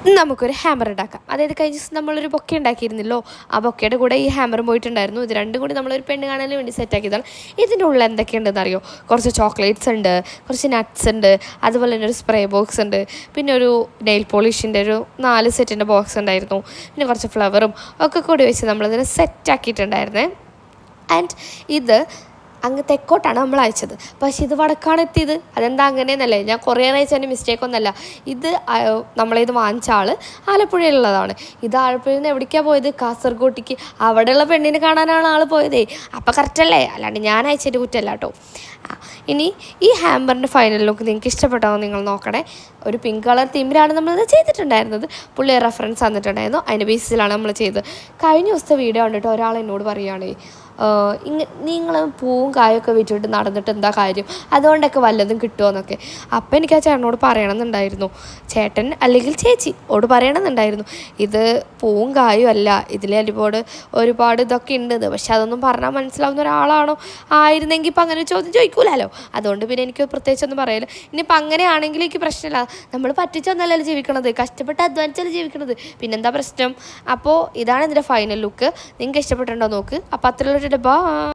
നമുക്കൊരു ഹാമർ ഉണ്ടാക്കാം. അതായത് കഴിഞ്ഞ ദിവസം നമ്മളൊരു ബൊക്കെ ഉണ്ടാക്കിയിരുന്നല്ലോ, ആ ബൊക്കയുടെ കൂടെ ഈ ഹാമറും പോയിട്ടുണ്ടായിരുന്നു. ഇത് രണ്ടും കൂടി നമ്മളൊരു പെണ്ണ് കാണാൻ വേണ്ടി സെറ്റാക്കിയതാണ്. ഇതിൻ്റെ ഉള്ളിൽ എന്തൊക്കെയുണ്ടെന്ന് അറിയോ? കുറച്ച് ചോക്ലേറ്റ്സ് ഉണ്ട്, കുറച്ച് നട്ട്സ് ഉണ്ട്, അതുപോലെ തന്നെ ഒരു സ്പ്രേ ബോക്സ് ഉണ്ട്, പിന്നെ ഒരു നെയിൽ പോളിഷിൻ്റെ ഒരു 4 സെറ്റിൻ്റെ ബോക്സ് ഉണ്ടായിരുന്നു, പിന്നെ കുറച്ച് ഫ്ലവറും ഒക്കെ കൂടി വെച്ച് നമ്മളതിനെ സെറ്റാക്കിയിട്ടുണ്ടായിരുന്നേ. ആൻഡ് ഇത് അങ്ങ് തെക്കോട്ടാണ് നമ്മൾ അയച്ചത്, പക്ഷേ ഇത് വടക്കാണ് എത്തിയത്. അതെന്താ അങ്ങനെയെന്നല്ലേ, ഞാൻ കുറേ അയച്ചതിൻ്റെ മിസ്റ്റേക്കൊന്നുമല്ല. ഇത് നമ്മളിത് വാങ്ങിച്ച ആൾ ആലപ്പുഴയിലുള്ളതാണ്. ഇത് ആലപ്പുഴയിൽ നിന്ന് എവിടേക്കാണ് പോയത്? കാസർഗോട്ടേക്ക്. അവിടെയുള്ള പെണ്ണിനെ കാണാനാണ് ആൾ പോയതേ. അപ്പോൾ കറക്റ്റല്ലേ? അല്ലാണ്ട് ഞാൻ അയച്ചതിൻ്റെ കുറ്റമല്ല കേട്ടോ. ഇനി ഈ ഹാമ്പറിൻ്റെ ഫൈനൽ ലുക്ക് നിങ്ങൾക്ക് ഇഷ്ടപ്പെട്ടോ നിങ്ങൾ നോക്കണേ. ഒരു പിങ്ക് കളർ തീമിലാണ് നമ്മളിത് ചെയ്തിട്ടുണ്ടായിരുന്നത്. പുള്ളി റെഫറൻസ് തന്നിട്ടുണ്ടായിരുന്നു, അതിൻ്റെ ബേസിസിലാണ് നമ്മൾ ചെയ്തത്. കഴിഞ്ഞ ദിവസത്തെ വീഡിയോ കണ്ടിട്ട് ഒരാൾ എന്നോട് പറയുകയാണ്, നിങ്ങൾ പൂവും കായൊക്കെ വിറ്റിട്ട് നടന്നിട്ട് എന്താ കാര്യം, അതുകൊണ്ടൊക്കെ വല്ലതും കിട്ടുമോ എന്നൊക്കെ. അപ്പം എനിക്ക് ആ ചേട്ടനോട് പറയണമെന്നുണ്ടായിരുന്നു, ചേട്ടൻ അല്ലെങ്കിൽ ചേച്ചി ഓട് പറയണമെന്നുണ്ടായിരുന്നു, ഇത് പൂവും കായും അല്ല, ഇതിൽ ഒരുപാട് ഇതൊക്കെ ഉണ്ട്. പക്ഷെ അതൊന്നും പറഞ്ഞാൽ മനസ്സിലാവുന്ന ഒരാളാണോ ആയിരുന്നെങ്കിൽ ഇപ്പം അങ്ങനെ ചോദ്യം ചോദിക്കൂലല്ലോ. അതുകൊണ്ട് പിന്നെ എനിക്ക് പ്രത്യേകിച്ചൊന്നും പറയില്ല. ഇനിയിപ്പോൾ അങ്ങനെയാണെങ്കിൽ എനിക്ക് പ്രശ്നമില്ല. നമ്മൾ പറ്റിച്ചൊന്നല്ലല്ലോ ജീവിക്കണത്, കഷ്ടപ്പെട്ട് അധ്വാനിച്ചല്ലേ ജീവിക്കണത്, പിന്നെന്താ പ്രശ്നം? അപ്പോൾ ഇതാണ് ഇതിൻ്റെ ഫൈനൽ ലുക്ക്. നിങ്ങൾക്ക് ഇഷ്ടപ്പെട്ടുണ്ടോ നോക്ക്. അപ്പോൾ അത്രയുള്ള ബാ.